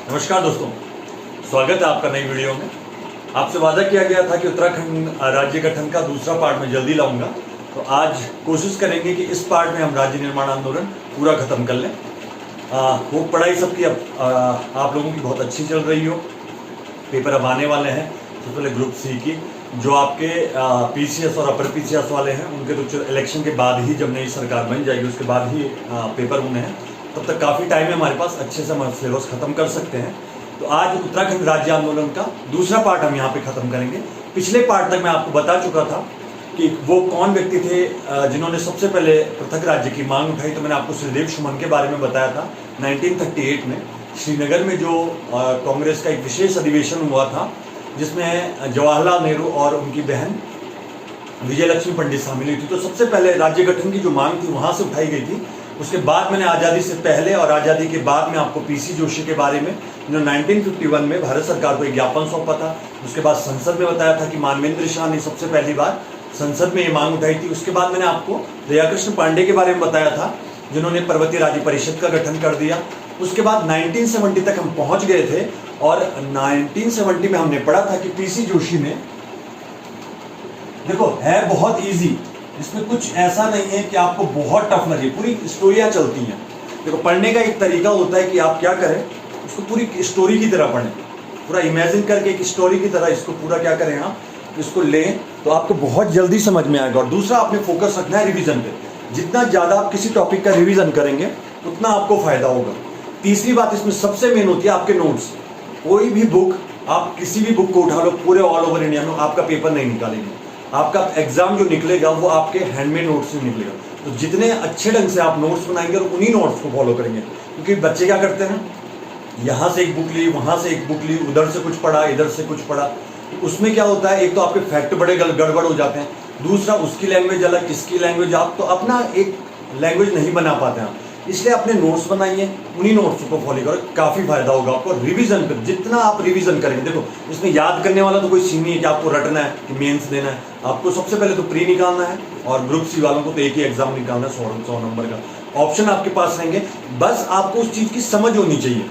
नमस्कार दोस्तों, स्वागत है आपका नई वीडियो में। आपसे वादा किया गया था कि उत्तराखंड राज्य गठन का दूसरा पार्ट में जल्दी लाऊंगा, तो आज कोशिश करेंगे कि इस पार्ट में हम राज्य निर्माण आंदोलन पूरा खत्म कर लें। वो पढ़ाई सबकी आप लोगों की बहुत अच्छी चल रही हो। पेपर अब आने वाले हैं। सबसे पहले ग्रुप सी की जो आपके पीसीएस और अपर पीसीएस वाले हैं, उनके तो इलेक्शन के बाद ही, जब नई सरकार बन जाएगी उसके बाद ही पेपर होने हैं। तब तक काफ़ी टाइम है हमारे पास, अच्छे से हम सिलेबस खत्म कर सकते हैं। तो आज उत्तराखंड राज्य आंदोलन का दूसरा पार्ट हम यहाँ पे खत्म करेंगे। पिछले पार्ट तक मैं आपको बता चुका था कि वो कौन व्यक्ति थे जिन्होंने सबसे पहले पृथक राज्य की मांग उठाई। तो मैंने आपको श्रीदेव सुमन के बारे में बताया था। 1938 में श्रीनगर में जो कांग्रेस का एक विशेष अधिवेशन हुआ था, जिसमें जवाहरलाल नेहरू और उनकी बहन विजयलक्ष्मी पंडित शामिल हुई थी। तो सबसे पहले राज्य गठन की जो मांग थी वहाँ से उठाई गई थी। उसके बाद मैंने आज़ादी से पहले और आज़ादी के बाद में आपको पीसी जोशी के बारे में, जो 1951 में भारत सरकार को एक ज्ञापन सौंपा था। उसके बाद संसद में बताया था कि मानवेंद्र शाह ने सबसे पहली बार संसद में ये मांग उठाई थी। उसके बाद मैंने आपको दयाकृष्ण पांडे के बारे में बताया था, जिन्होंने पर्वतीय राज्य परिषद का गठन कर दिया। उसके बाद 1970 तक हम पहुंच गए थे और 1970 में हमने पढ़ा था कि पीसी जोशी ने, देखो है बहुत इजी, इसमें कुछ ऐसा नहीं है कि आपको बहुत टफ लगे, पूरी स्टोरियां चलती हैं। देखो पढ़ने का एक तरीका होता है कि आप क्या करें, उसको पूरी स्टोरी की तरह पढ़ें, पूरा इमेजिन करके एक स्टोरी की तरह इसको पूरा क्या करें, आप इसको लें तो आपको बहुत जल्दी समझ में आएगा। और दूसरा, आपने फोकस रखना है रिवीजन पे। जितना ज़्यादा आप किसी टॉपिक का रिवीजन करेंगे उतना आपको फायदा होगा। तीसरी बात इसमें सबसे मेन होती है आपके नोट्स। कोई भी बुक, आप किसी भी बुक को उठा लो, पूरे ऑल ओवर इंडिया में आपका पेपर नहीं निकालेंगे। आपका एग्जाम जो निकलेगा वो आपके हैंडमेड नोट्स से निकलेगा। तो जितने अच्छे ढंग से आप नोट्स बनाएंगे और उन्हीं नोट्स को फॉलो करेंगे। क्योंकि बच्चे क्या करते हैं, यहाँ से एक बुक ली, वहाँ से एक बुक ली, उधर से कुछ पढ़ा, इधर से कुछ पढ़ा। उसमें क्या होता है, एक तो आपके फैक्ट बड़े गड़बड़ हो जाते हैं, दूसरा उसकी लैंग्वेज अलग, इसकी लैंग्वेज, आप तो अपना एक लैंग्वेज नहीं बना पाते हैं। इसलिए अपने नोट्स बनाइए, उन्हीं नोट्स को फॉलो करो, काफ़ी फायदा होगा आपको। रिवीजन पर जितना आप रिवीजन करेंगे, देखो इसमें याद करने वाला तो कोई सीन नहीं है कि आपको रटना है कि मेंस देना है। आपको सबसे पहले तो प्री निकालना है, और ग्रुप सी वालों को तो एक ही एग्जाम निकालना है, 100 नंबर का ऑप्शन आपके पास रहेंगे। बस आपको उस चीज़ की समझ होनी चाहिए,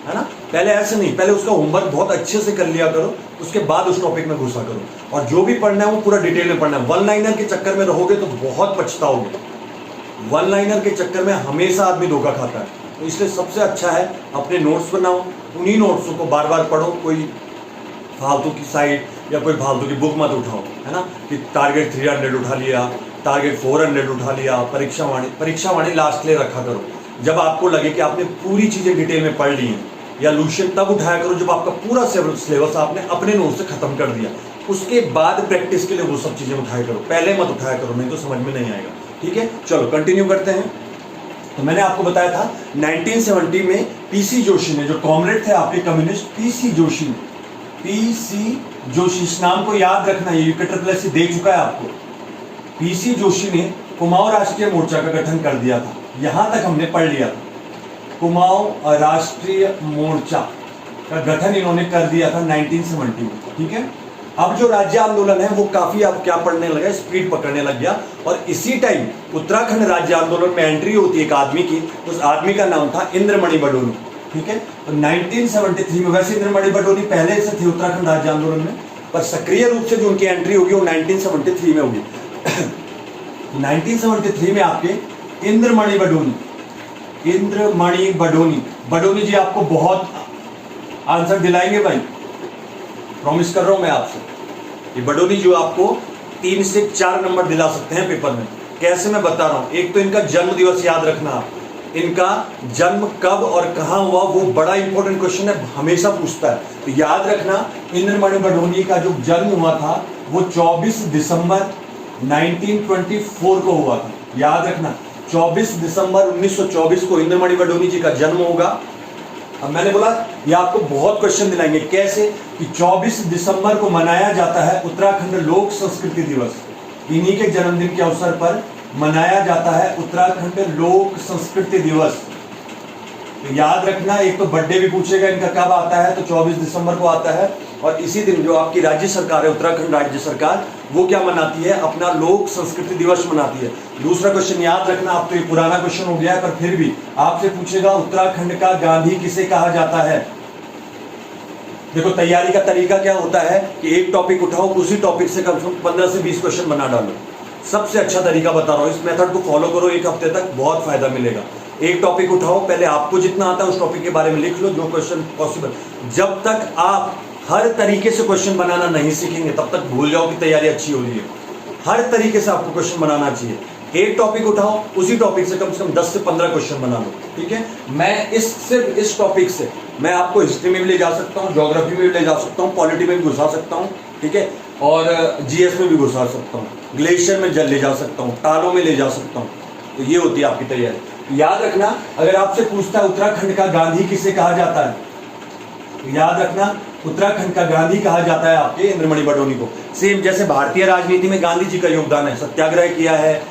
है ना। पहले ऐसे नहीं, पहले उसका होमवर्क बहुत अच्छे से कर लिया करो, उसके बाद उस टॉपिक में घुसा करो। और जो भी पढ़ना है वो पूरा डिटेल में पढ़ना है। वन लाइनर के चक्कर में रहोगे तो बहुत पछताओगे। वन लाइनर के चक्कर में हमेशा आदमी धोखा खाता है। तो इसलिए सबसे अच्छा है अपने नोट्स बनाओ, उन्हीं नोट्सों को बार बार पढ़ो। कोई फालतू की साइट या कोई फालतू की बुक मत उठाओ, है ना, कि टारगेट 300 उठा लिया, टारगेट 400 उठा लिया। परीक्षा वाणी लास्ट के लिए रखा करो, जब आपको लगे कि आपने पूरी चीज़ें डिटेल में पढ़ ली हैं। या लूशियन तब उठाया करो जब आपका पूरा सिलेबस आपने अपने नोट से खत्म कर दिया। उसके बाद प्रैक्टिस के लिए वो सब चीज़ें उठाया करो, पहले मत उठाया करो, नहीं तो समझ में नहीं आएगा। ठीक है, चलो कंटिन्यू करते हैं। तो मैंने आपको बताया था 1970 में पीसी जोशी ने, जो कॉमरेड थे आपके कम्युनिस्ट, पीसी जोशी, इस नाम को याद रखना, ये UKSS दे चुका है आपको। पीसी जोशी ने कुमाऊं राष्ट्रीय मोर्चा का गठन कर दिया था। यहां तक हमने पढ़ लिया था। कुमाऊं राष्ट्रीय मोर्चा का गठन इन्होंने कर दिया था 1970 में। ठीक है, अब जो राज्य आंदोलन है वो काफी अब क्या पढ़ने लगा, स्पीड पकड़ने लग गया। और इसी टाइम उत्तराखंड राज्य आंदोलन में एंट्री होती है एक आदमी की। उस आदमी का नाम था इंद्रमणि बडोनी। ठीक है, तो 1973 में, वैसे इंद्रमणि बडोनी पहले से थे उत्तराखंड राज्य आंदोलन में, पर सक्रिय रूप से जो उनकी एंट्री होगी वो 1973 में होगी। 1973 में आपके इंद्रमणि बडोनी जी आपको बहुत आंसर दिलाएंगे भाई, प्रॉमिस कर रहा हूं मैं आपसे। ये बडोनी जो आपको 3 से 4 नंबर दिला सकते हैं पेपर में। कैसे, मैं बता रहा हूं। एक तो इनका जन्म दिवस याद रखना आप, इनका जन्म कब और कहां हुआ वो बड़ा इंपॉर्टेंट क्वेश्चन है, हमेशा पूछता है। तो याद रखना, इंद्रमणि बडोनी का जो जन्म हुआ था वो 24 दिसंबर 1924 को हुआ था। याद रखना, 24 दिसंबर 1924 को इंद्रमणि बडोनी जी का जन्म होगा। अब मैंने बोला ये आपको बहुत क्वेश्चन दिलाएंगे। कैसे कि 24 दिसंबर को मनाया जाता है उत्तराखंड लोक संस्कृति दिवस। इन्हीं के जन्मदिन के अवसर पर मनाया जाता है उत्तराखंड लोक संस्कृति दिवस। तो याद रखना, एक तो बर्थडे भी पूछेगा इनका कब आता है, तो 24 दिसंबर को आता है। और इसी दिन जो आपकी राज्य सरकार है, उत्तराखंड राज्य सरकार, वो क्या मनाती है, अपना लोक संस्कृति दिवस मनाती है। दूसरा क्वेश्चन याद रखना, अब तो ये पुराना क्वेश्चन हो गया है पर फिर भी आपसे पूछेगा उत्तराखंड का गांधी किसे कहा जाता है। देखो तैयारी का तरीका क्या होता है कि एक टॉपिक उठाओ, उसी टॉपिक से कम 15 से 20 क्वेश्चन बना डालो। सबसे अच्छा तरीका बता रहा हूँ, इस मेथड को फॉलो करो, एक हफ्ते तक बहुत फायदा मिलेगा। एक टॉपिक उठाओ, पहले आपको जितना आता है उस टॉपिक के बारे में लिख लो, जो क्वेश्चन पॉसिबल। जब तक आप हर तरीके से क्वेश्चन बनाना नहीं सीखेंगे तब तक भूल जाओ कि तैयारी अच्छी हो रही है। हर तरीके से आपको क्वेश्चन बनाना चाहिए। एक टॉपिक उठाओ, उसी टॉपिक से कम 10 से 15 क्वेश्चन बना लो, ठीक है। मैं सिर्फ इस टॉपिक से मैं आपको हिस्ट्री में भी ले जा सकता हूँ, ज्योग्राफी में भी ले जा सकता हूँ, पॉलिटी में भी घुसा सकता हूँ, ठीक है, और जीएस में भी घुसा सकता हूँ, ग्लेशियर में ले जा सकता हूँ, टालों में ले जा सकता हूँ। तो ये होती है आपकी तैयारी। याद रखना, अगर आपसे पूछता है उत्तराखंड का गांधी किसे कहा जाता है, तो याद रखना उत्तराखंड का गांधी कहा जाता है आपके इंद्रमणि बडोनी को। सेम जैसे भारतीय राजनीति में गांधी जी का योगदान है, सत्याग्रह किया है,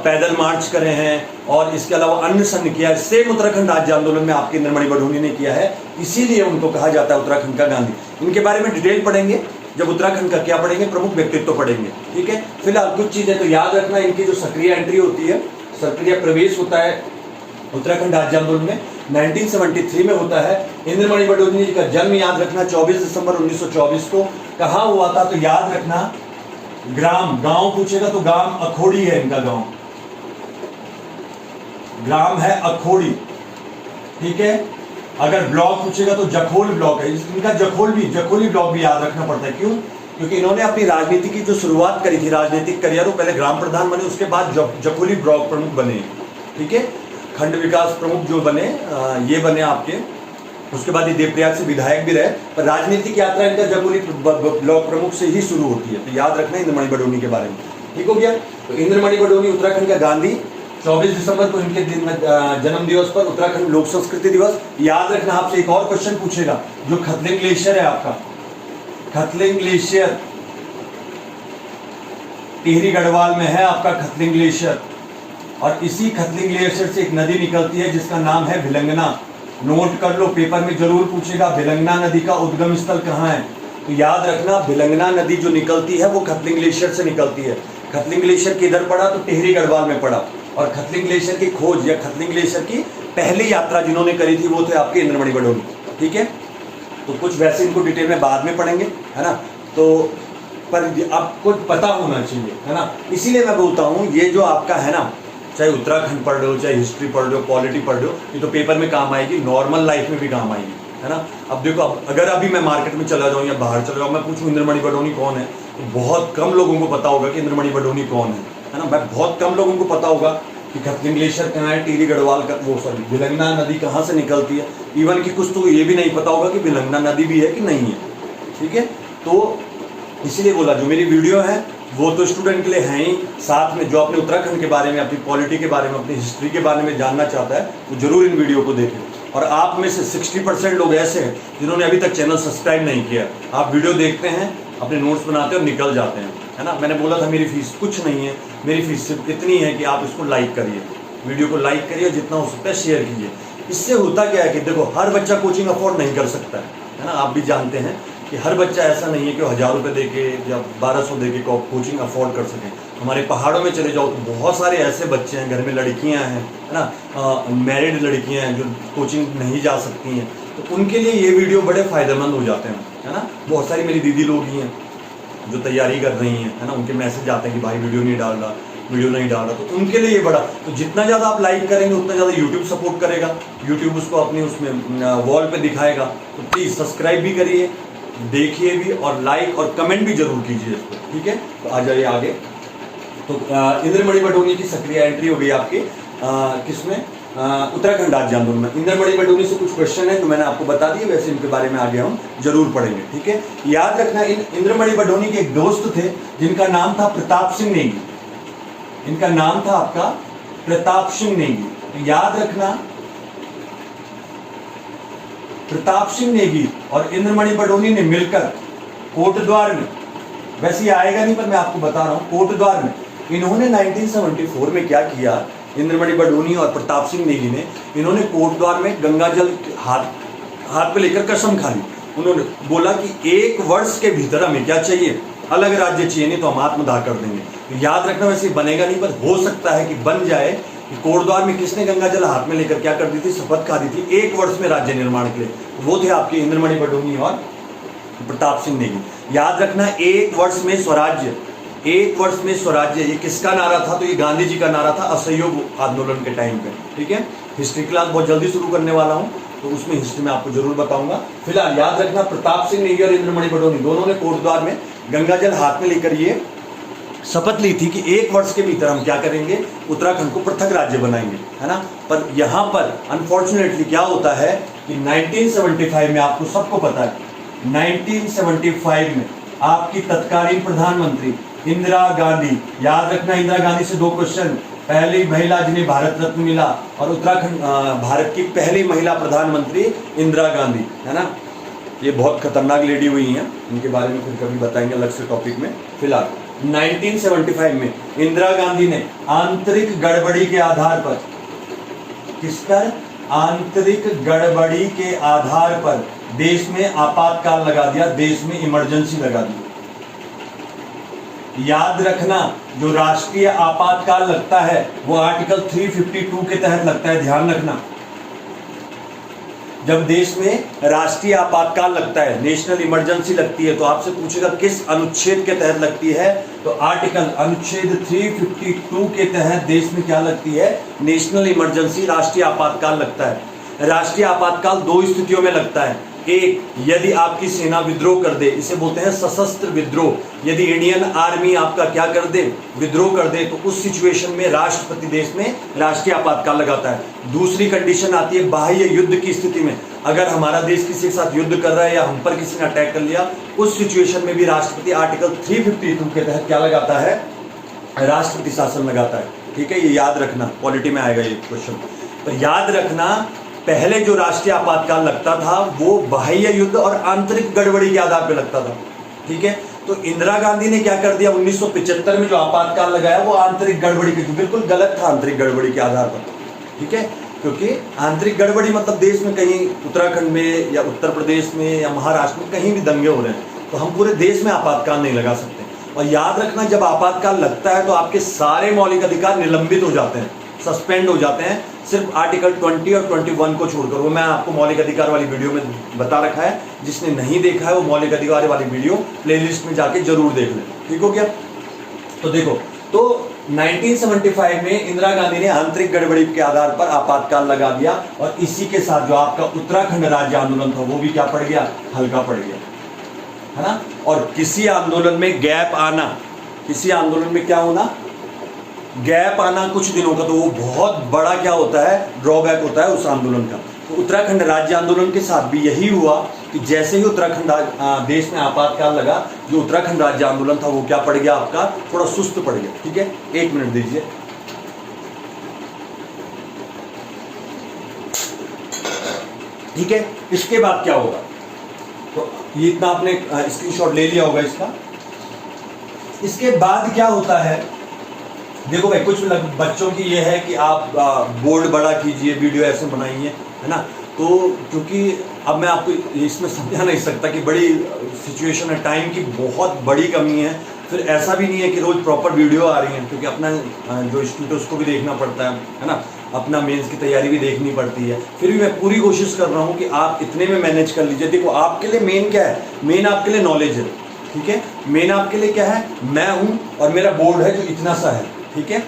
पैदल मार्च करे हैं, और इसके अलावा अन्न सन्न किया है, सेम उत्तराखंड राज्य आंदोलन में आपके इंद्रमणि बडोनी ने किया है, इसीलिए उनको कहा जाता है उत्तराखंड का गांधी। इनके बारे में डिटेल पढ़ेंगे जब उत्तराखंड का क्या पढ़ेंगे, प्रमुख व्यक्तित्व पढ़ेंगे, ठीक है। फिलहाल कुछ चीजें तो याद रखना, इनकी जो सक्रिय एंट्री होती है, सक्रिय प्रवेश होता है उत्तराखंड राज्य आंदोलन में 1973 में होता है। इंद्रमणि बडोनी जी का जन्म याद रखना 24 दिसंबर 1924 को। कहाँ हुआ था तो याद रखना, ग्राम, गांव पूछेगा तो गांव अखोड़ी है इनका गांव, ग्राम है अखोड़ी, ठीक है। अगर ब्लॉक पूछेगा तो जखोल ब्लॉक है इनका, जखोली ब्लॉक भी याद रखना पड़ता है। क्यों? क्योंकि इन्होंने अपनी राजनीति की जो शुरुआत करी थी, राजनीतिक करियर, वो पहले ग्राम प्रधान बने, उसके बाद जखोली ब्लॉक प्रमुख बने, ठीक है। खंड विकास प्रमुख जो बने, ये बने आपके, उसके बाद ये देवप्रयाग से विधायक भी रहे, पर राजनीतिक यात्रा इनका जखोली ब्लॉक प्रमुख से ही शुरू होती है। तो याद रखना इंद्रमणि बडोनी के बारे में, ठीक हो गया। तो इंद्रमणि बडोनी उत्तराखंड का गांधी, 24 दिसंबर को इनके दिन जन्म दिवस पर उत्तराखंड लोक संस्कृति दिवस। याद रखना, आपसे एक और क्वेश्चन पूछेगा, जो खतलिंग ग्लेशियर है आपका, खतलिंग ग्लेशियर टिहरी गढ़वाल में है आपका खतलिंग ग्लेशियर, और इसी खतलिंग ग्लेशियर से एक नदी निकलती है जिसका नाम है भिलंगना। नोट कर लो, पेपर में जरूर पूछेगा भिलंगना नदी का उद्गम स्थल कहाँ है। तो याद रखना, भिलंगना नदी जो निकलती है वो खतलिंग ग्लेशियर से निकलती है। खतलिंग ग्लेशियर किधर पड़ा तो टिहरी गढ़वाल में पड़ा, और खतलिंग ग्लेशियर की खोज या खतलिंग ग्लेशियर की पहली यात्रा जिन्होंने करी थी वो थे आपके इंद्रमणि बडोनी, ठीक है। तो कुछ वैसे इनको डिटेल में बाद में पढ़ेंगे, है ना। तो पर आपको पता होना चाहिए, है ना। इसीलिए मैं बोलता हूँ, ये जो आपका है ना, चाहे उत्तराखंड पढ़ रहे हो, चाहे हिस्ट्री पढ़ रहे हो, पॉलिटी पढ़ रहे हो, ये तो पेपर में काम आएगी, नॉर्मल लाइफ में भी काम आएगी, है ना। अब देखो, अगर अभी मैं मार्केट में चला जाऊँ या बाहर चला जाऊँ, मैं पूछूँ इंद्रमणि बडोनी कौन है, तो बहुत कम लोगों को पता होगा कि इंद्रमणि बडोनी कौन है ना। मैं बहुत कम लोगों को पता होगा कि खतलिंग ग्लेशियर कहाँ है, टिहरी गढ़वाल का, वो सॉरी भिलंगना नदी कहाँ से निकलती है। इवन कि कुछ तो ये भी नहीं पता होगा कि भिलंगना नदी भी है कि नहीं है, ठीक है। तो इसीलिए बोला, जो मेरी वीडियो है वो तो स्टूडेंट के लिए है ही, साथ में जो अपने उत्तराखंड के बारे में, अपनी पॉलिटी के बारे में, अपनी हिस्ट्री के बारे में जानना चाहता है वो जरूर इन वीडियो को देखें। और आप में से 60% लोग ऐसे हैं जिन्होंने अभी तक चैनल सब्सक्राइब नहीं किया। आप वीडियो देखते हैं, अपने नोट्स बनाते हैं और निकल जाते हैं, है ना। मैंने बोला था मेरी फीस कुछ नहीं है, मेरी फीस सिर्फ इतनी है कि आप इसको लाइक करिए, वीडियो को लाइक करिए, जितना हो सकता है शेयर कीजिए। इससे होता क्या है कि देखो, हर बच्चा कोचिंग अफोर्ड नहीं कर सकता है ना। आप भी जानते हैं कि हर बच्चा ऐसा नहीं है कि 1000 रुपये दे के या 1200 दे के कोचिंग अफोर्ड कर सकें। हमारे पहाड़ों में चले जाओ तो बहुत सारे ऐसे बच्चे हैं, घर में लड़कियां हैं, है ना, मैरिड लड़कियां हैं जो कोचिंग नहीं जा सकती हैं, तो उनके लिए ये वीडियो बड़े फ़ायदेमंद हो जाते हैं, है ना। बहुत सारी मेरी दीदी लोग ही हैं जो तैयारी कर रही हैं, है ना, उनके मैसेज आते हैं कि भाई वीडियो नहीं डाल रहा, तो उनके लिए ये बड़ा, तो जितना ज़्यादा आप लाइक करेंगे उतना ज़्यादा यूट्यूब सपोर्ट करेगा, यूट्यूब उसको अपनी उसमें वॉल पे दिखाएगा। तो प्लीज़ सब्सक्राइब भी करिए, देखिए भी, और लाइक और कमेंट भी जरूर कीजिए इसको, ठीक है। तो आ जाइए आगे। तो इंद्रमणि बडोनी की सक्रिय एंट्री हो गई आपकी किसमें, उत्तराखंड राज्य आंदोलन में। इंद्रमणि बडोनी से कुछ क्वेश्चन है जो मैंने आपको बता दिए, वैसे इनके बारे में आगे हम जरूर पढ़ेंगे, ठीक है। याद रखना, इंद्रमणि बडोनी के एक दोस्त थे जिनका नाम था प्रताप सिंह नेगी। इनका नाम था आपका प्रताप सिंह नेगी। तो याद रखना, प्रताप सिंह नेगी और इंद्रमणि बडोनी ने मिलकर कोटद्वार में, वैसे ये आएगा नहीं पर मैं आपको बता रहा हूं, कोटद्वार में इन्होंने 1974 में क्या किया, इंद्रमणि बडोनी और प्रताप सिंह नेगी ने, इन्होंने कोटद्वार में गंगा जल हाथ पे लेकर कसम खा ली। उन्होंने बोला कि 1 वर्ष के भीतर हमें क्या चाहिए, अलग राज्य चाहिए, नहीं तो हम आत्मदाह कर देंगे। तो याद रखना, वैसे बनेगा नहीं पर हो सकता है कि बन जाए। कि कोटद्वार में किसने गंगा जल हाथ में लेकर क्या कर दी थी, शपथ खा दी थी 1 वर्ष में राज्य निर्माण के लिए, वो थे आपके इंद्रमणि बडोनी और प्रताप सिंह नेगी। याद रखना, एक वर्ष में स्वराज्य, एक वर्ष में स्वराज्य, ये किसका नारा था? तो ये गांधी जी का नारा था असहयोग आंदोलन के टाइम पे। ठीक है, हिस्ट्री क्लास बहुत जल्दी शुरू करने वाला हूँ, तो उसमें हिस्ट्री में आपको जरूर बताऊंगा। फिलहाल याद रखना, प्रताप सिंह नेगी और इंद्रमणि बडोनी दोनों ने कोटद्वार में गंगाजल हाथ में लेकर ये शपथ ली थी कि एक वर्ष के भीतर हम क्या करेंगे, उत्तराखंड को पृथक राज्य बनाएंगे, है ना। पर यहाँ पर अनफॉर्चुनेटली क्या होता है कि 1975 में, आपको सबको पता है, 1975 में आपकी तत्कालीन प्रधानमंत्री इंदिरा गांधी, याद रखना इंदिरा गांधी से 2 क्वेश्चन, पहली महिला जिन्हें भारत रत्न मिला और उत्तराखंड भारत की पहली महिला प्रधानमंत्री इंदिरा गांधी, है ना। ये बहुत खतरनाक लेडी हुई हैं, इनके बारे में फिर कभी बताएंगे अलग से टॉपिक में। फिलहाल 1975 में इंदिरा गांधी ने आंतरिक गड़बड़ी के आधार पर, किस पर? आंतरिक गड़बड़ी के आधार पर देश में आपातकाल लगा दिया, देश में इमरजेंसी लगा दी। याद रखना, जो राष्ट्रीय आपातकाल लगता है वो आर्टिकल 352 के तहत लगता है, ध्यान रखना। जब देश में राष्ट्रीय आपातकाल लगता है, नेशनल इमरजेंसी लगती है, तो आपसे पूछेगा किस अनुच्छेद के तहत लगती है, तो आर्टिकल अनुच्छेद 352 के तहत देश में क्या लगती है? नेशनल इमरजेंसी, राष्ट्रीय आपातकाल लगता है। राष्ट्रीय आपातकाल 2 स्थितियों में लगता है। एक, यदि आपकी सेना विद्रोह कर दे, इसे बोलते हैं सशस्त्र विद्रोह। यदि इंडियन आर्मी आपका क्या कर दे, विद्रोह कर दे, तो उस सिचुएशन में राष्ट्रपति देश में राष्ट्रीय आपातकाल लगाता है। दूसरी कंडीशन आती है बाह्य युद्ध की स्थिति में, अगर हमारा देश किसी के साथ युद्ध कर रहा है या हम पर किसी ने अटैक कर लिया, उस सिचुएशन में भी राष्ट्रपति आर्टिकल 352 के तहत क्या लगाता है? राष्ट्रपति शासन लगाता है। ठीक है, ये याद रखना, पॉलिटी में आएगा ये क्वेश्चन। पर याद रखना, पहले जो राष्ट्रीय आपातकाल लगता था वो बाह्य युद्ध और आंतरिक गड़बड़ी के आधार पर लगता था। ठीक है, तो इंदिरा गांधी ने क्या कर दिया, 1975 में जो आपातकाल लगाया वो आंतरिक गड़बड़ी के, बिल्कुल गलत था आंतरिक गड़बड़ी के आधार पर। ठीक है, क्योंकि आंतरिक गड़बड़ी मतलब देश में कहीं उत्तराखंड में या उत्तर प्रदेश में या महाराष्ट्र में कहीं भी दंगे हो रहे हैं, तो हम पूरे देश में आपातकाल नहीं लगा सकते। और याद रखना, जब आपातकाल लगता है तो आपके सारे मौलिक अधिकार निलंबित हो जाते हैं, सस्पेंड हो जाते हैं, सिर्फ आर्टिकल 20 और 21 को छोड़कर। वो मैं आपको मौलिक अधिकार वाली वीडियो में बता रखा है, जिसने नहीं देखा है वो मौलिक अधिकार वाली वीडियो प्लेलिस्ट में जाके जरूर देख ले। ठीक हो गया? तो देखो, तो 1975 में इंदिरा गांधी ने आंतरिक गड़बड़ी के आधार पर आपातकाल लगा दिया, और इसी के साथ जो आपका उत्तराखंड राज्य आंदोलन था वो भी क्या पड़ गया? हल्का पड़ गया, है ना। और किसी आंदोलन में गैप आना, किसी आंदोलन में क्या होना? गैप आना कुछ दिनों का, तो वो बहुत बड़ा क्या होता है? ड्रॉबैक होता है उस आंदोलन का। तो उत्तराखंड राज्य आंदोलन के साथ भी यही हुआ कि जैसे ही उत्तराखंड देश में आपातकाल लगा, जो उत्तराखंड राज्य आंदोलन था वो क्या पड़ गया? आपका थोड़ा सुस्त पड़ गया। ठीक है, 1 मिनट दीजिए। ठीक है, इसके बाद क्या होगा? तो ये इतना आपने स्क्रीनशॉट ले लिया होगा इसका। इसके बाद क्या होता है? देखो भाई, कुछ बच्चों की ये है कि आप बोर्ड बड़ा कीजिए, वीडियो ऐसे बनाइए, है ना। तो क्योंकि अब मैं आपको इसमें समझा नहीं सकता कि बड़ी सिचुएशन है, टाइम की बहुत बड़ी कमी है। फिर ऐसा भी नहीं है कि रोज प्रॉपर वीडियो आ रही है, क्योंकि अपना जो स्टूडेंट है उसको भी देखना पड़ता है ना, अपना मेंस की तैयारी भी देखनी पड़ती है। फिर भी मैं पूरी कोशिश कर रहा हूँ कि आप इतने में मैनेज कर लीजिए। देखो, आपके लिए मेन क्या है? मेन आपके लिए नॉलेज है। ठीक है, मेन आपके लिए क्या है? मैं हूँ और मेरा बोर्ड है जो इतना सा है। ठीक है,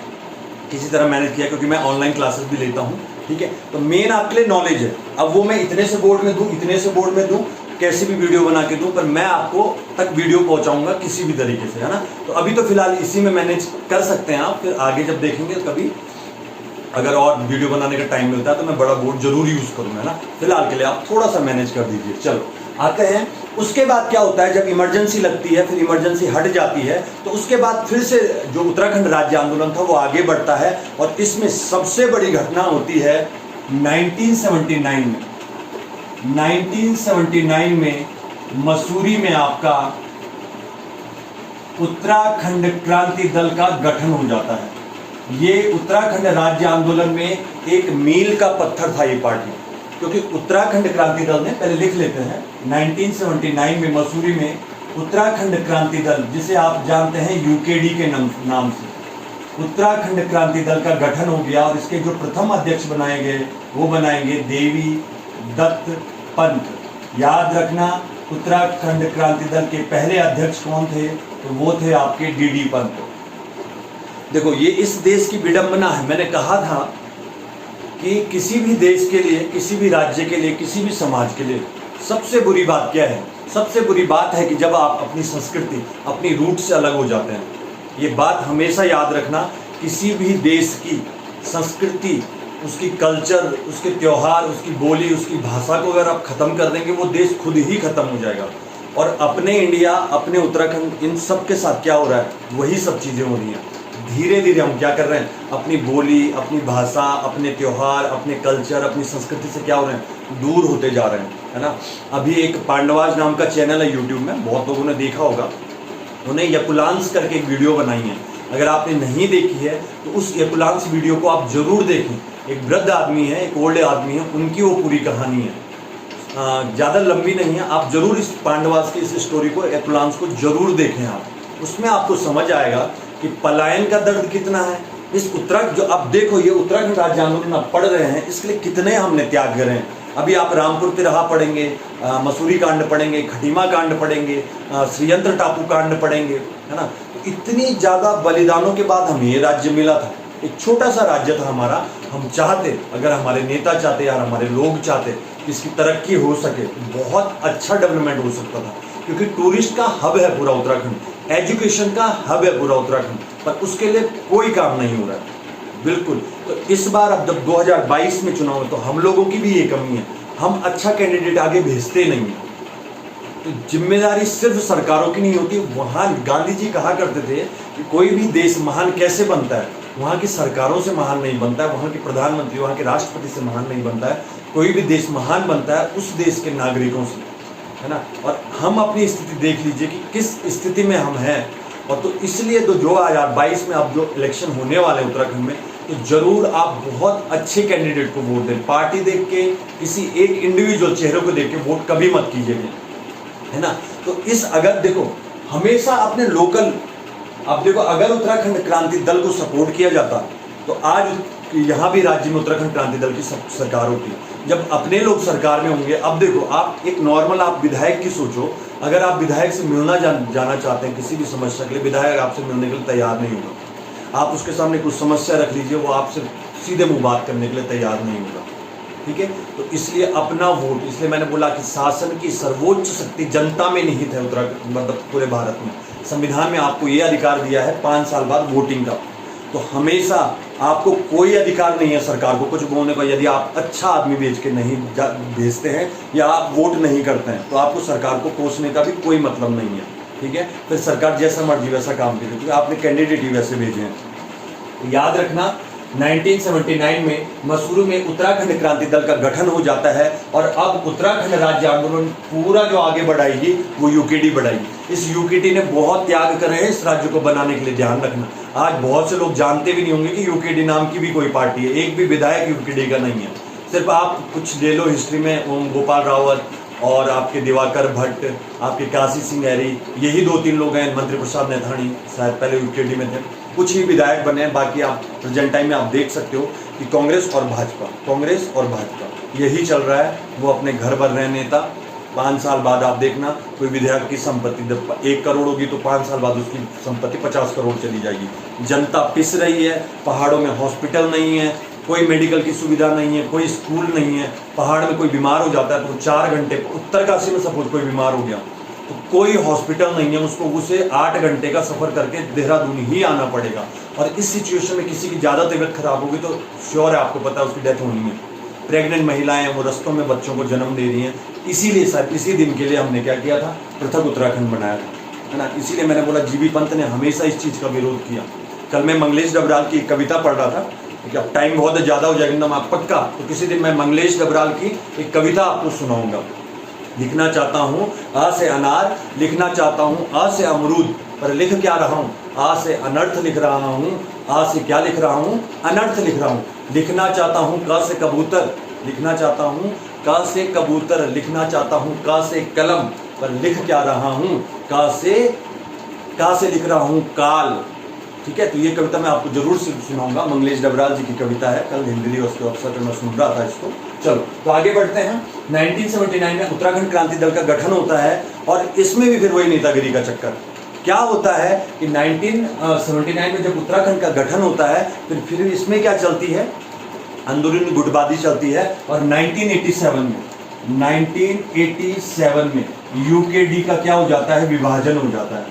किसी तरह मैनेज किया, क्योंकि मैं ऑनलाइन क्लासेस भी लेता हूँ। ठीक है, तो मेन आपके लिए नॉलेज है। अब वो मैं इतने से बोर्ड में दूँ, इतने से बोर्ड में दूँ, कैसे भी वीडियो बना के दूँ, पर मैं आपको तक वीडियो पहुँचाऊँगा किसी भी तरीके से, है ना। तो अभी तो फिलहाल इसी में मैनेज कर सकते हैं आप, फिर आगे जब देखेंगे कभी अगर और वीडियो बनाने का टाइम मिलता है तो मैं बड़ा बोर्ड जरूर यूज़ करूँगा, है ना। फिलहाल के लिए आप थोड़ा सा मैनेज कर दीजिए। चलो आते हैं, उसके बाद क्या होता है? जब इमरजेंसी लगती है, फिर इमरजेंसी हट जाती है, तो उसके बाद फिर से जो उत्तराखंड राज्य आंदोलन था वो आगे बढ़ता है, और इसमें सबसे बड़ी घटना होती है 1979 में। 1979 में मसूरी में आपका उत्तराखंड क्रांति दल का गठन हो जाता है। ये उत्तराखंड राज्य आंदोलन में एक मील का पत्थर था ये पार्टी, क्योंकि उत्तराखंड क्रांति दल ने, पहले लिख लेते हैं, 1979 में मसूरी में उत्तराखंड क्रांति दल, जिसे आप जानते हैं यूकेडी के नाम से, उत्तराखंड क्रांति दल का गठन हो गया। और इसके जो प्रथम अध्यक्ष बनाए गए वो बनाएंगे देवी दत्त पंत। याद रखना, उत्तराखंड क्रांति दल के पहले अध्यक्ष कौन थे? तो वो थे आपके डी पंत। देखो ये इस देश की विडंबना है। मैंने कहा था कि किसी भी देश के लिए, किसी भी राज्य के लिए, किसी भी समाज के लिए सबसे बुरी बात क्या है? सबसे बुरी बात है कि जब आप अपनी संस्कृति, अपनी रूट से अलग हो जाते हैं। ये बात हमेशा याद रखना, किसी भी देश की संस्कृति, उसकी कल्चर, उसके त्यौहार, उसकी बोली, उसकी भाषा को अगर आप ख़त्म कर देंगे, वो देश खुद ही ख़त्म हो जाएगा। और अपने इंडिया, अपने उत्तराखंड, इन सब के साथ क्या हो रहा है? वही सब चीज़ें हो रही हैं। धीरे धीरे हम क्या कर रहे हैं? अपनी बोली, अपनी भाषा, अपने त्यौहार, अपने कल्चर, अपनी संस्कृति से क्या हो रहे हैं? दूर होते जा रहे हैं, है ना। अभी एक पांडवाज नाम का चैनल है यूट्यूब में, बहुत लोगों ने देखा होगा। उन्हें यकुलांस करके एक वीडियो बनाई है। अगर आपने नहीं देखी है तो उस यकुलांस वीडियो को आप जरूर देखें। एक वृद्ध आदमी है, एक ओल्ड आदमी है, उनकी वो पूरी कहानी है। ज़्यादा लंबी नहीं है, आप जरूर इस पांडवास की इस स्टोरी को, यकुलांस को जरूर देखें आप। उसमें आपको समझ आएगा कि पलायन का दर्द कितना है। इस उत्तराखंड जो आप देखो, ये उत्तराखंड राज्य आंदोलन आप पढ़ रहे हैं, इसके लिए कितने हमने त्याग करे हैं। अभी आप रामपुर तिराहा पढ़ेंगे, मसूरी कांड पढ़ेंगे, खटीमा कांड पढ़ेंगे, श्रीयंत्र टापू कांड पढ़ेंगे, है ना। तो इतनी ज़्यादा बलिदानों के बाद हमें ये राज्य मिला था। एक छोटा सा राज्य था हमारा। हम चाहते, अगर हमारे नेता चाहते या हमारे लोग चाहते कि इसकी तरक्की हो सके, बहुत अच्छा डेवलपमेंट हो सकता था। क्योंकि टूरिस्ट का हब है पूरा उत्तराखंड, एजुकेशन का हब है पूरा उत्तराखंड, पर उसके लिए कोई काम नहीं हो रहा है बिल्कुल। तो इस बार अब जब 2022 में चुनाव है तो हम लोगों की भी ये कमी है, हम अच्छा कैंडिडेट आगे भेजते नहीं हैं। तो जिम्मेदारी सिर्फ सरकारों की नहीं होती। वहाँ गांधी जी कहा करते थे कि कोई भी देश महान कैसे बनता है? वहाँ की सरकारों से महान नहीं बनता है, वहाँ के प्रधानमंत्री, वहाँ के राष्ट्रपति से महान नहीं बनता है। कोई भी देश महान बनता है उस देश के नागरिकों से, है ना। और हम अपनी स्थिति देख लीजिए कि किस स्थिति में हम हैं। और तो इसलिए तो 2022 में अब जो इलेक्शन होने वाले हैं उत्तराखंड में, तो जरूर आप बहुत अच्छे कैंडिडेट को वोट दें। पार्टी देख के, किसी एक इंडिविजुअल चेहरे को देख के वोट कभी मत कीजिएगा, है ना। तो इस अगर देखो हमेशा अपने लोकल, आप देखो अगर उत्तराखंड क्रांति दल को सपोर्ट किया जाता तो आज यहाँ भी राज्य में उत्तराखंड क्रांति दल की सरकार होती। जब अपने लोग सरकार में होंगे, अब देखो आप एक नॉर्मल आप विधायक की सोचो, अगर आप विधायक से मिलना जाना चाहते हैं किसी भी समस्या के लिए, विधायक आपसे मिलने के लिए तैयार नहीं होगा। आप उसके सामने कुछ समस्या रख लीजिए, वो आपसे सीधे मुंह बात करने के लिए तैयार नहीं होगा, ठीक है। तो इसलिए अपना वोट, इसलिए मैंने बोला कि शासन की सर्वोच्च शक्ति जनता में निहित है उत्तराखंड, मतलब पूरे भारत में। संविधान में आपको ये अधिकार दिया है 5 साल बाद वोटिंग का। तो हमेशा आपको कोई अधिकार नहीं है सरकार को कुछ बोलने का। यदि आप अच्छा आदमी भेजते हैं या आप वोट नहीं करते हैं तो आपको सरकार को कोसने का भी कोई मतलब नहीं है, ठीक है। फिर सरकार जैसा मर्जी वैसा काम करे, क्योंकि आपने कैंडिडेट ही वैसे भेजे हैं। तो याद रखना 1979 में मसूरी में उत्तराखंड क्रांति दल का गठन हो जाता है और अब उत्तराखंड राज्य आंदोलन पूरा जो आगे बढ़ाएगी वो यूकेडी बढ़ाएगी। इस यूकेडी ने बहुत त्याग करे हैं इस राज्य को बनाने के लिए, ध्यान रखना। आज बहुत से लोग जानते भी नहीं होंगे कि यूकेडी नाम की भी कोई पार्टी है, एक भी विधायक यूकेडी का नहीं है। सिर्फ आप कुछ ले लो हिस्ट्री में, ओम गोपाल रावत और आपके दिवाकर भट्ट, आपके काशी सिंह हैरी, यही 2-3 लोग हैं। मंत्री प्रसाद नैथानी शायद पहले यूकेडी में थे, कुछ ही विधायक बने हैं। बाकी आप प्रेजेंट टाइम में आप देख सकते हो कि कांग्रेस और भाजपा यही चल रहा है। वो अपने घर भर रहे नेता। 5 साल बाद आप देखना कोई विधायक की संपत्ति 1 करोड़ होगी तो 5 साल बाद उसकी संपत्ति 50 करोड़ चली जाएगी। जनता पिस रही है, पहाड़ों में हॉस्पिटल नहीं है, कोई मेडिकल की सुविधा नहीं है, कोई स्कूल नहीं है। पहाड़ में कोई बीमार हो जाता है तो 4 घंटे, उत्तरकाशी में सपोज कोई बीमार हो गया तो कोई हॉस्पिटल नहीं है, उसको उसे 8 घंटे का सफ़र करके देहरादून ही आना पड़ेगा। और इस सिचुएशन में किसी की ज़्यादा तबीयत खराब होगी तो श्योर है, आपको पता है उसकी डेथ होनी है। प्रेग्नेंट महिलाएं हैं, वो रस्तों में बच्चों को जन्म दे रही हैं। इसीलिए सर इसी दिन के लिए हमने क्या किया था, पृथक उत्तराखंड बनाया था, है ना। इसीलिए मैंने बोला जीबी पंत ने हमेशा इस चीज़ का विरोध किया। कल मैं मंगलेश डबराल की एक कविता पढ़ रहा था, क्योंकि अब टाइम बहुत ज़्यादा हो जाएगा एकदम आप पक्का, तो किसी दिन मैं मंगलेश डबराल की एक कविता आपको सुनाऊंगा। लिखना चाहता हूँ आ से अनार, लिखना चाहता हूँ आ से अमरूद, पर लिख क्या रहा हूँ, आ से अनर्थ लिख रहा हूँ, आ से क्या लिख रहा हूँ, अनर्थ लिख रहा हूँ। लिखना चाहता हूँ क से कबूतर, लिखना चाहता हूँ क से कबूतर, लिखना चाहता हूँ क से कलम, पर लिख क्या रहा हूँ, क से लिख रहा हूँ काल। ठीक है, तो ये कविता मैं आपको जरूर सुनाऊंगा। मंगलेश डबराल जी की कविता है, कल हिंदी दिवस के अवसर पर मैं सुन रहा था इसको। चलो तो आगे बढ़ते हैं। 1979 में उत्तराखंड क्रांति दल का गठन होता है और इसमें भी फिर वही नेतागिरी का चक्कर। क्या होता है कि 1979 में जब उत्तराखंड का गठन होता है फिर इसमें क्या चलती है, अंदरूनी गुटबाजी चलती है। और 1987 में यूकेडी का क्या हो जाता है, विभाजन हो जाता है।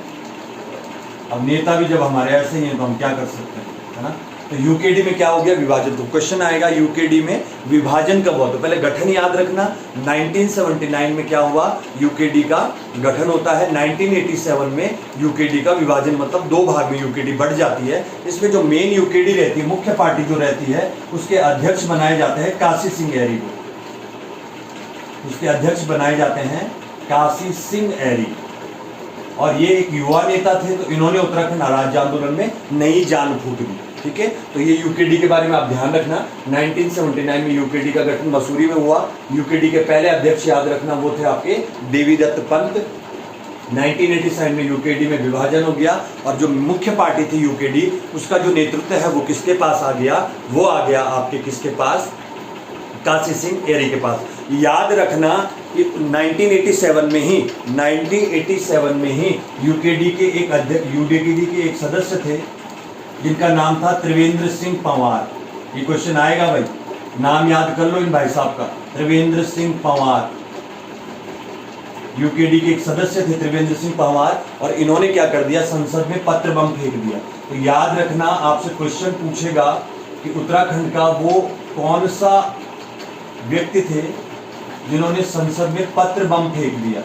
अब नेता भी जब हमारे ऐसे ही हैं तो हम क्या कर सकते हैं, है ना। तो यूकेडी में क्या हो गया, विभाजन। तो क्वेश्चन आएगा यूकेडी में विभाजन कब हुआ, तो पहले गठन याद रखना। 1979 में क्या हुआ, यूकेडी का गठन होता है। 1987 में यूकेडी का विभाजन, मतलब दो भाग में यूकेडी बढ़ जाती है। इसमें जो मेन यूकेडी रहती है, मुख्य पार्टी जो रहती है, उसके अध्यक्ष बनाए जाते हैं काशी सिंह एरी को। उसके अध्यक्ष बनाए जाते हैं काशी सिंह एरी, और ये एक युवा नेता थे। तो इन्होंने उत्तराखंड राज्य आंदोलन में नई जान फूंक दी। ठीक है, तो ये यूकेडी के बारे में आप ध्यान रखना। 1979 में यूकेडी का गठन मसूरी में हुआ। यूकेडी के पहले अध्यक्ष याद रखना, वो थे आपके देवीदत्त पंत। 1987 में यूकेडी में विभाजन हो गया और जो मुख्य पार्टी थी यूकेडी, उसका जो नेतृत्व है वो किसके पास आ गया, वो आ गया आपके किसके पास, काशी सिंह एरी के पास। याद रखना कि 1987 में ही यूकेडी के एक अध्यक्ष, यूकेडी के एक सदस्य थे जिनका नाम था त्रिवेंद्र सिंह पंवार। ये क्वेश्चन आएगा भाई, नाम याद कर लो इन भाई साहब का, त्रिवेंद्र सिंह पंवार। यूकेडी के एक सदस्य थे त्रिवेंद्र सिंह पंवार, और इन्होंने क्या कर दिया, संसद में पत्र बम फेंक दिया। तो याद रखना, आपसे क्वेश्चन पूछेगा कि उत्तराखंड का वो कौन सा व्यक्ति थे जिन्होंने संसद में पत्र बम फेंक दिया।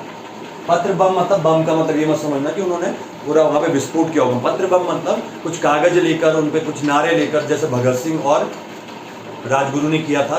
पत्र बम मतलब, बम का मतलब ये मत समझना कि उन्होंने पूरा वहां पे विस्फोट किया होगा। पत्र बम मतलब कुछ कागज लेकर, उन पे कुछ नारे लेकर, जैसे भगत सिंह और राजगुरु ने किया था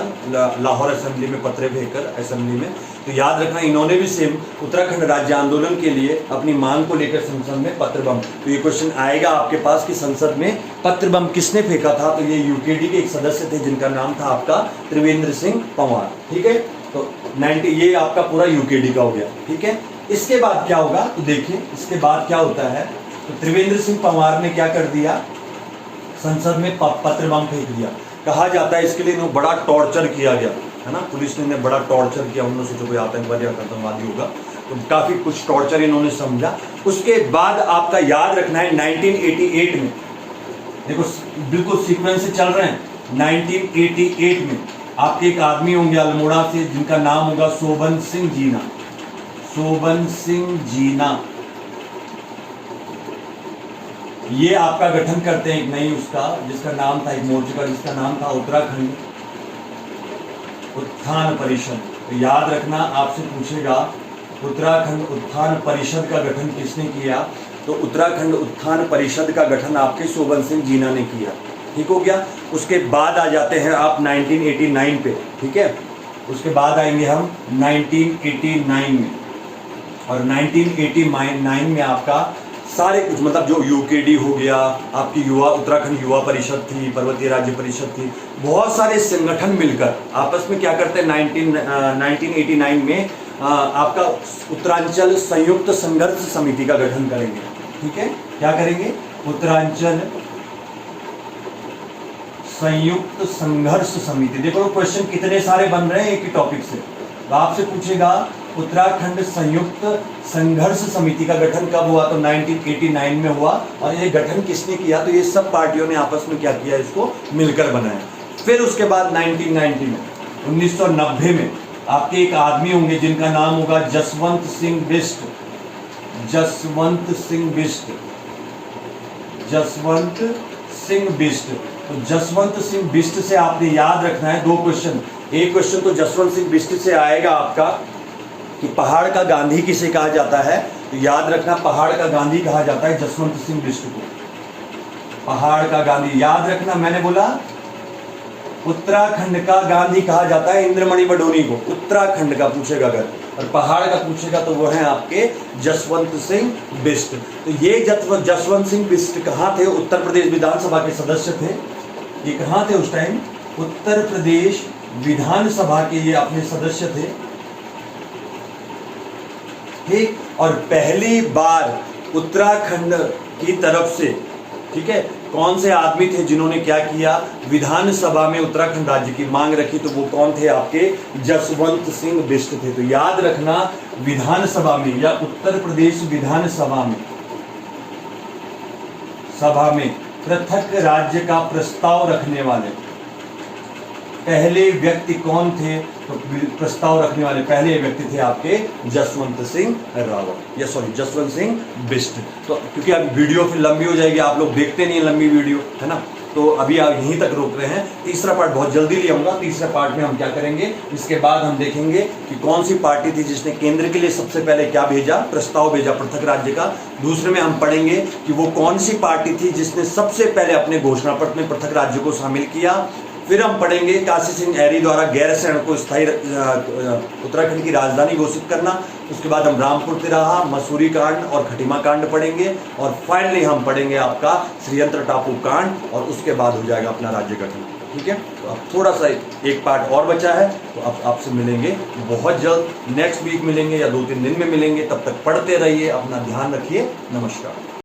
लाहौर असेंबली में, पत्र भेजकर असेंबली में। तो याद रखना, इन्होंने भी सेम उत्तराखंड राज्य आंदोलन के लिए अपनी मांग को लेकर संसद में पत्र बम। तो ये क्वेश्चन आएगा आपके पास कि संसद में पत्र बम किसने फेंका था, तो ये यूकेडी के एक सदस्य थे जिनका नाम था आपका त्रिवेंद्र सिंह पंवार। ठीक है, तो 90 ये आपका पूरा यूकेडी का हो गया। ठीक है, इसके बाद क्या होगा, तो देखिए इसके बाद क्या होता है। तो त्रिवेंद्र सिंह पंवार ने क्या कर दिया, संसद में पत्र बम फेंक दिया। कहा जाता है इसके लिए इन्होंने बड़ा टॉर्चर किया गया, है ना। पुलिस ने बड़ा टॉर्चर किया, उन्होंने सोचो कोई आतंकवादी आतंकवादी होगा, तो काफी कुछ टॉर्चर इन्होंने समझा। उसके बाद आपका याद रखना है 1988 में, देखो बिल्कुल सीक्वेंस से चल रहे हैं। 1988 में आपके एक आदमी होंगे अल्मोड़ा से जिनका नाम होगा शोभन सिंह जीना। शोभन सिंह जीना ये आपका गठन करते हैं एक नई उसका, जिसका नाम था, एक मोर्चे का जिसका नाम था उत्तराखंड उत्थान परिषद। तो याद रखना, आपसे पूछेगा उत्तराखंड उत्थान परिषद का गठन किसने किया, तो उत्तराखंड उत्थान परिषद का गठन आपके शोभन सिंह जीना ने किया। ठीक हो गया। उसके बाद आ जाते हैं आप 1989 पे। ठीक है, उसके बाद आएंगे हम 1989 में, और 1989 में आपका सारे कुछ, मतलब जो यूकेडी हो गया, आपकी युवा उत्तराखंड युवा परिषद थी, पर्वतीय राज्य परिषद थी, बहुत सारे संगठन मिलकर आपस में क्या करते हैं, 1989 में आपका उत्तरांचल संयुक्त संघर्ष समिति का गठन करेंगे। ठीक है, क्या करेंगे, उत्तरांचल संयुक्त संघर्ष समिति। देखो क्वेश्चन कितने सारे बन रहे हैं एक ही टॉपिक से। तो आपसे पूछेगा उत्तराखंड संयुक्त संघर्ष समिति का गठन कब हुआ, तो 1989 में हुआ। और ये गठन किसने किया, तो ये सब पार्टियों ने आपस में क्या किया, इसको मिलकर बनाया। फिर उसके बाद 1990 में 1990 में आपके एक आदमी होंगे जिनका नाम होगा जसवंत सिंह बिष्ट। जसवंत सिंह बिष्ट, जसवंत सिंह बिष्ट। तो जसवंत सिंह बिष्ट से आपने याद रखना है दो क्वेश्चन। एक क्वेश्चन तो जसवंत सिंह बिष्ट से आएगा आपका कि पहाड़ का गांधी किसे कहा जाता है, तो याद रखना पहाड़ का गांधी कहा जाता है जसवंत सिंह बिष्ट को। पहाड़ का गांधी याद रखना, मैंने बोला उत्तराखंड का गांधी कहा जाता है इंद्रमणि बडोनी को। उत्तराखंड का पूछेगा अगर, और पहाड़ का पूछेगा तो वो है आपके जसवंत सिंह बिष्ट। तो ये जसवंत सिंह बिष्ट कहाँ थे, उत्तर प्रदेश विधानसभा के सदस्य थे। ये कहाँ थे उस टाइम, उत्तर प्रदेश विधानसभा के ये अपने सदस्य थे। ठीक, और पहली बार उत्तराखंड की तरफ से, ठीक है, कौन से आदमी थे जिन्होंने क्या किया, विधानसभा में उत्तराखंड राज्य की मांग रखी, तो वो कौन थे आपके जसवंत सिंह बिष्ट थे। तो याद रखना, विधानसभा में या उत्तर प्रदेश विधानसभा में पृथक राज्य का प्रस्ताव रखने वाले पहले व्यक्ति कौन थे, तो प्रस्ताव रखने वाले पहले व्यक्ति थे आपके जसवंत सिंह रावत, या सॉरी जसवंत सिंह बिष्ट। तो क्योंकि अब वीडियो फिर लंबी हो जाएगी, आप लोग देखते नहीं लंबी वीडियो, है ना, तो अभी आप यहीं तक रोक रहे हैं। तीसरा पार्ट बहुत जल्दी ले आऊंगा। तीसरे पार्ट में हम क्या करेंगे, इसके बाद हम देखेंगे कि कौन सी पार्टी थी जिसने केंद्र के लिए सबसे पहले क्या भेजा, प्रस्ताव भेजा पृथक राज्य का। दूसरे में हम पढ़ेंगे कि वो कौन सी पार्टी थी जिसने सबसे पहले अपने घोषणा पत्र में पृथक राज्य को शामिल किया। फिर हम पढ़ेंगे काशी सिंह ऐरी द्वारा गैरसैंण को स्थायी उत्तराखंड की राजधानी घोषित करना। उसके बाद हम रामपुर तिराहा, मसूरी कांड और खटीमा कांड पढ़ेंगे, और फाइनली हम पढ़ेंगे आपका श्रीयंत्र टापू कांड, और उसके बाद हो जाएगा अपना राज्य गठन। ठीक है, तो अब थोड़ा सा एक पार्ट और बचा है, तो अब आपसे मिलेंगे बहुत जल्द, नेक्स्ट वीक मिलेंगे या 2-3 दिन में मिलेंगे। तब तक पढ़ते रहिए, अपना ध्यान रखिए। नमस्कार।